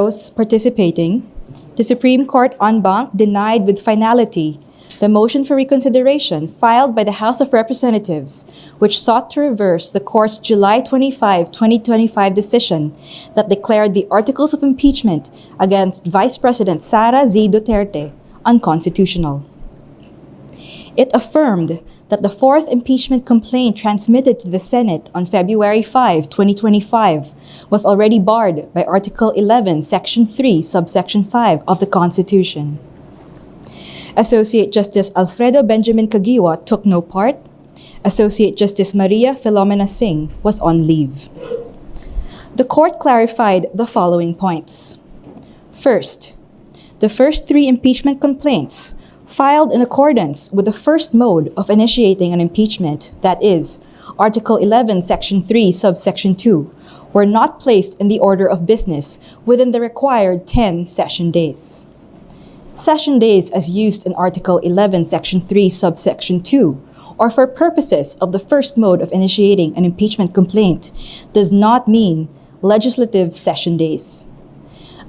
those participating, the Supreme Court en banc denied with finality the motion for reconsideration filed by the House of Representatives, which sought to reverse the court's July 25, 2025 decision that declared the articles of impeachment against Vice President Sara Z. Duterte unconstitutional. It affirmed that the fourth impeachment complaint transmitted to the Senate on February 5, 2025 was already barred by Article 11, Section 3, Subsection 5 of the Constitution. Associate Justice Alfredo Benjamin Caguioa took no part. Associate Justice Maria Filomena Singh was on leave. The court clarified the following points. First, the first three impeachment complaints filed in accordance with the first mode of initiating an impeachment, that is, Article 11, Section 3, Subsection 2, were not placed in the order of business within the required 10 session days. Session days as used in Article 11, Section 3, Subsection 2, or for purposes of the first mode of initiating an impeachment complaint, does not mean legislative session days.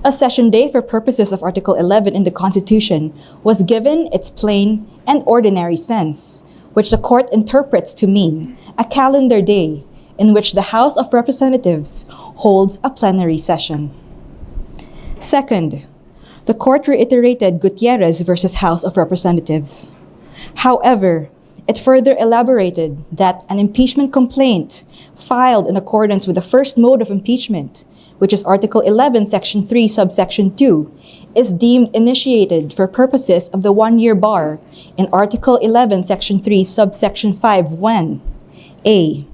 A session day for purposes of Article 11 in the Constitution was given its plain and ordinary sense, which the court interprets to mean a calendar day in which the House of Representatives holds a plenary session. Second, the court reiterated Gutierrez versus House of Representatives. However, it further elaborated that an impeachment complaint filed in accordance with the first mode of impeachment, which is Article 11, Section 3, Subsection 2, is deemed initiated for purposes of the one-year bar in Article 11, Section 3, Subsection 5 when a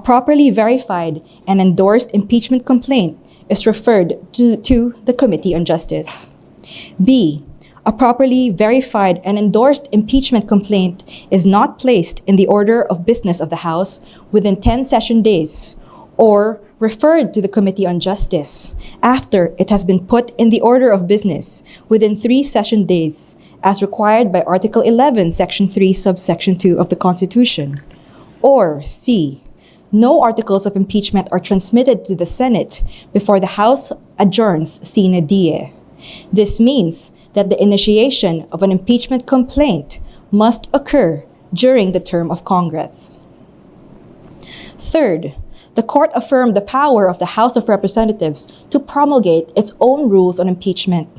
properly verified and endorsed impeachment complaint is referred to the Committee on Justice. B. A properly verified and endorsed impeachment complaint is not placed in the order of business of the House within 10 session days, or referred to the Committee on Justice after it has been put in the order of business within 3 session days, as required by Article 11, Section 3, Subsection 2 of the Constitution. Or C. No articles of impeachment are transmitted to the Senate before the House adjourns sine die. This means that the initiation of an impeachment complaint must occur during the term of Congress. Third, the court affirmed the power of the House of Representatives to promulgate its own rules on impeachment.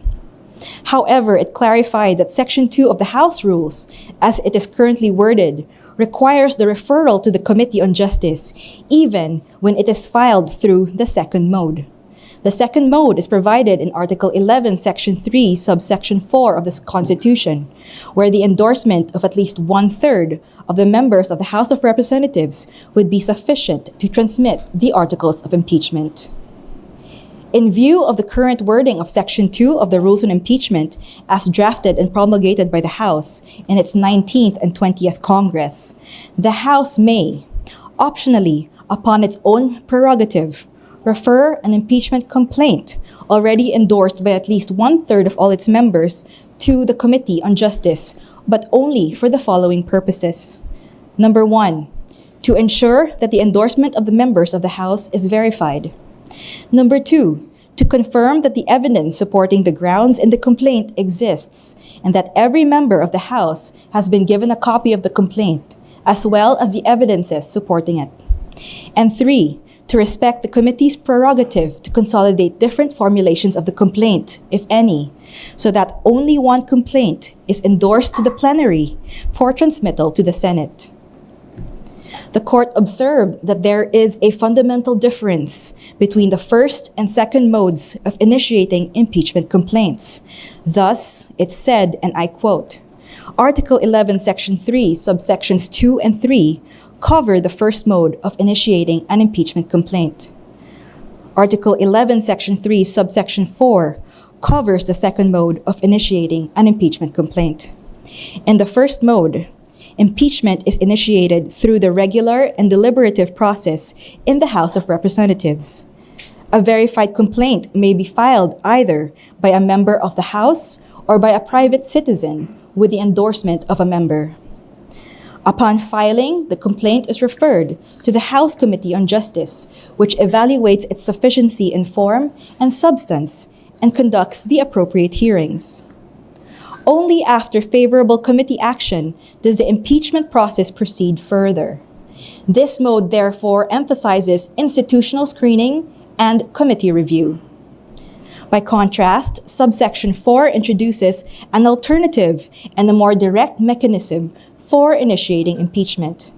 However, it clarified that Section 2 of the House Rules, as it is currently worded, requires the referral to the Committee on Justice even when it is filed through the second mode. The second mode is provided in Article 11, Section 3, Subsection 4 of the Constitution, where the endorsement of at least one-third of the members of the House of Representatives would be sufficient to transmit the articles of impeachment. In view of the current wording of Section 2 of the Rules on Impeachment as drafted and promulgated by the House in its 19th and 20th Congress, the House may, optionally, upon its own prerogative, refer an impeachment complaint already endorsed by at least one-third of all its members to the Committee on Justice, but only for the following purposes. Number 1, to ensure that the endorsement of the members of the House is verified. Number 2, to confirm that the evidence supporting the grounds in the complaint exists and that every member of the House has been given a copy of the complaint, as well as the evidences supporting it. And 3, to respect the committee's prerogative to consolidate different formulations of the complaint, if any, so that only one complaint is endorsed to the plenary for transmittal to the Senate. The court observed that there is a fundamental difference between the first and second modes of initiating impeachment complaints. Thus, it said, and I quote, Article 11, Section 3, subsections 2 and 3 cover the first mode of initiating an impeachment complaint. Article 11, Section 3, subsection 4 covers the second mode of initiating an impeachment complaint. In the first mode, impeachment is initiated through the regular and deliberative process in the House of Representatives. A verified complaint may be filed either by a member of the House or by a private citizen with the endorsement of a member. Upon filing, the complaint is referred to the House Committee on Justice, which evaluates its sufficiency in form and substance and conducts the appropriate hearings. Only after favorable committee action does the impeachment process proceed further. This mode therefore emphasizes institutional screening and committee review. By contrast, subsection 4 introduces an alternative and a more direct mechanism for initiating impeachment.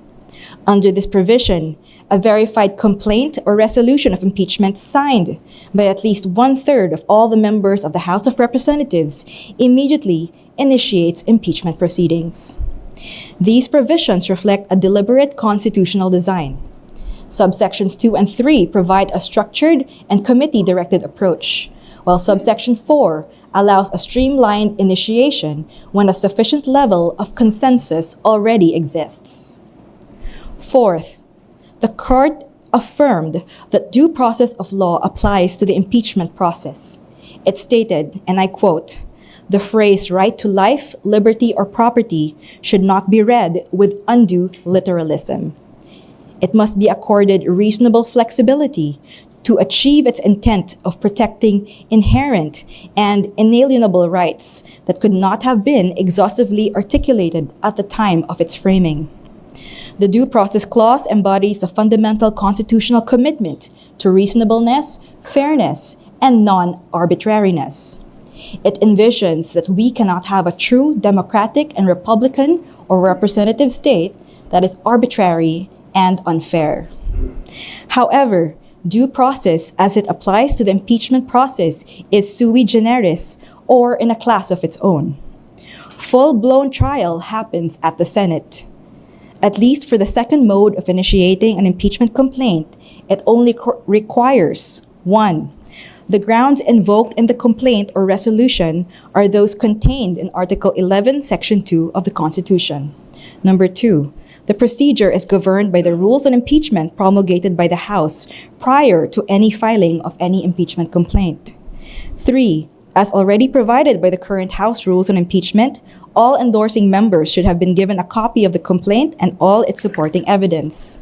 Under this provision, a verified complaint or resolution of impeachment signed by at least 1/3 of all the members of the House of Representatives immediately initiates impeachment proceedings. These provisions reflect a deliberate constitutional design. Subsections 2 and 3 provide a structured and committee-directed approach, while subsection 4 allows a streamlined initiation when a sufficient level of consensus already exists. Fourth, the court affirmed that due process of law applies to the impeachment process. It stated, and I quote, "The phrase right to life, liberty, or property should not be read with undue literalism. It must be accorded reasonable flexibility to achieve its intent of protecting inherent and inalienable rights that could not have been exhaustively articulated at the time of its framing. The Due Process Clause embodies a fundamental constitutional commitment to reasonableness, fairness, and non-arbitrariness. It envisions that we cannot have a true democratic and republican or representative state that is arbitrary and unfair. However, due process as it applies to the impeachment process is sui generis or in a class of its own. Full-blown trial happens at the Senate. At least for the second mode of initiating an impeachment complaint, it only requires 1. The grounds invoked in the complaint or resolution are those contained in Article 11, Section 2 of the Constitution. Number 2, the procedure is governed by the rules on impeachment promulgated by the House prior to any filing of any impeachment complaint. 3, as already provided by the current House rules on impeachment, all endorsing members should have been given a copy of the complaint and all its supporting evidence.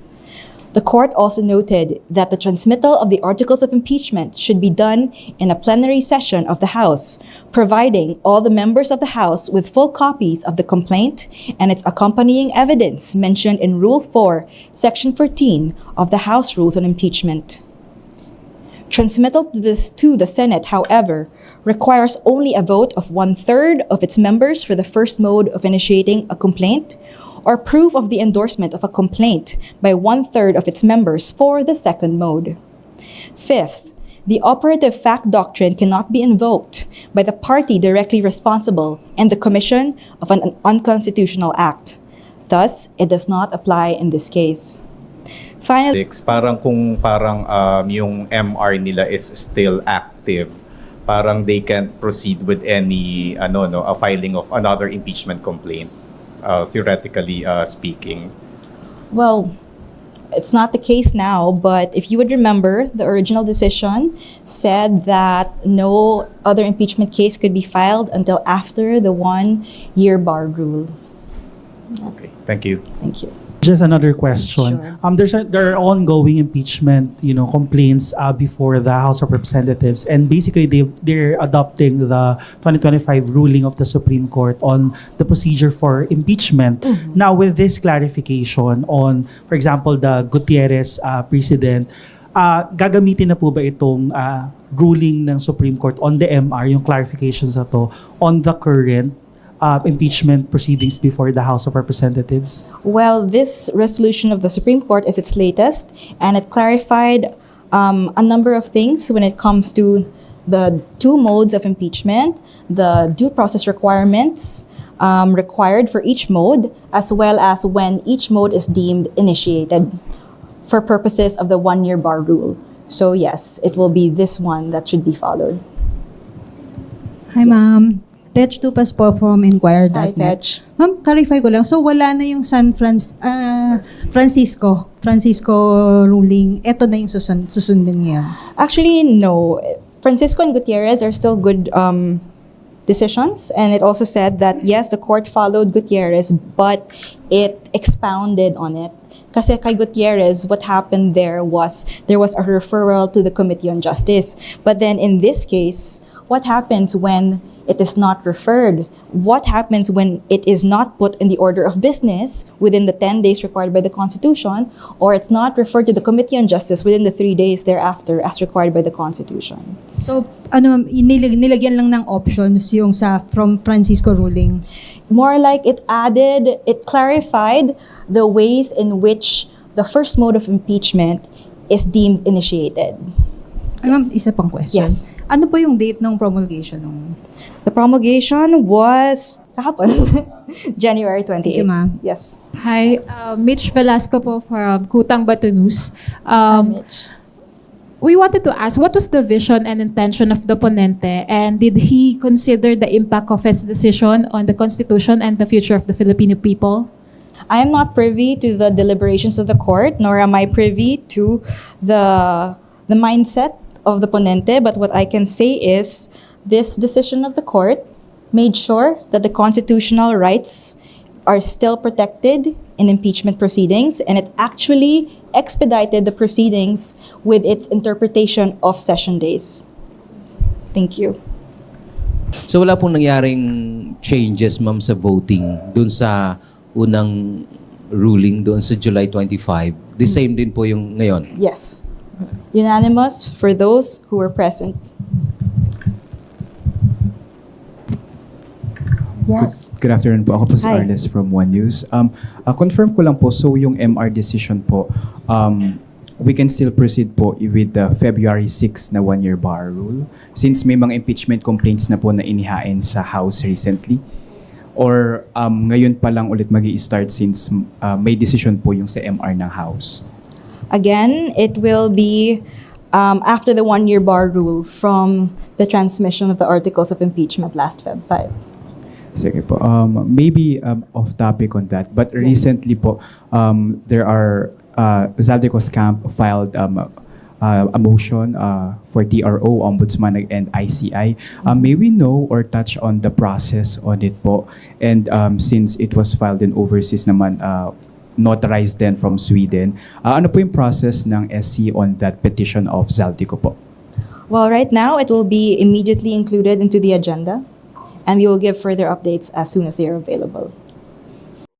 The court also noted that the transmittal of the articles of impeachment should be done in a plenary session of the House, providing all the members of the House with full copies of the complaint and its accompanying evidence mentioned in Rule 4, Section 14 of the House Rules on Impeachment. Transmittal to the Senate, however, requires only a vote of 1/3 of its members for the first mode of initiating a complaint, or proof of the endorsement of a complaint by 1/3 of its members for the second mode. Fifth, the operative fact doctrine cannot be invoked by the party directly responsible in the commission of an unconstitutional act. Thus, it does not apply in this case. Finally, parang yung MR nila is still active, parang they can't proceed with any a filing of another impeachment complaint, theoretically speaking. well, it's not the case now, but if you would remember, the original decision said that no other impeachment case could be filed until after the 1-year bar rule. Okay, thank you. Thank you. Just another question. Sure. There are ongoing impeachment, complaints before the House of Representatives, and basically they're adopting the 2025 ruling of the Supreme Court on the procedure for impeachment. Mm-hmm. Now, with this clarification on, for example, the Gutierrez precedent, gagamitin na po ba itong ruling ng Supreme Court on the MR, yung clarifications na to, on the current impeachment proceedings before the House of Representatives? Well, this resolution of the Supreme Court is its latest, and it clarified a number of things when it comes to the two modes of impeachment, the due process requirements required for each mode, as well as when each mode is deemed initiated for purposes of the 1-year bar rule. So yes, it will be this one that should be followed. Hi, ma'am. Tech Tupas po from Inquirer.net. Hi, Tech. Ma'am, clarify ko lang. So, wala na yung Francisco ruling. Ito na yung susundin niya. Actually, no. Francisco and Gutierrez are still good decisions, and it also said that yes, the court followed Gutierrez, but it expounded on it. Kasi kay Gutierrez, what happened there was a referral to the Committee on Justice. But then in this case, What happens when it is not referred? What happens when it is not put in the order of business within the 10 days required by the Constitution, or it's not referred to the Committee on Justice within the 3 days thereafter as required by the Constitution? So, ma'am, nilagyan lang ng options yung from Francisco ruling. More like it clarified the ways in which the first mode of impeachment is deemed initiated. Ma'am, isa pang question. Yes. Ano po yung date ng promulgation nung? The promulgation was kahapon, January 28. Thank you, ma'am. Yes. Hi, Mitch Velasco po from Kutang Bato News. Mitch. We wanted to ask, what was the vision and intention of the ponente, and did he consider the impact of his decision on the Constitution and the future of the Filipino people? I am not privy to the deliberations of the court, nor am I privy to the mindset of the ponente, but what I can say is this decision of the court made sure that the constitutional rights are still protected in impeachment proceedings, and it actually expedited the proceedings with its interpretation of session days. Thank you. So wala pong nangyaring changes, ma'am, sa voting dun sa unang ruling doon sa July 25. The same din po yung ngayon. Yes. Unanimous for those who were present. Yes. Good afternoon po. Ako po si Hi. Arles from One News. Confirm ko lang po, so yung MR decision po, we can still proceed po with the February 6 na one-year bar rule since may mga impeachment complaints na po na inihain sa House recently? Or ngayon pa lang ulit magi-start since may decision po yung sa MR ng House? Again, it will be after the one-year bar rule from the transmission of the articles of impeachment last Feb 5. Sige po. Maybe off topic on that, but Yes. recently po, there are, Zaldico's camp filed a motion for TRO, Ombudsman, and ICI. May we know or touch on the process on it po? And since it was filed in overseas naman, notarized then from Sweden, ano po yung process ng SC on that petition of Zaldico po? Well, right now, it will be immediately included into the agenda, and we will give further updates as soon as they are available.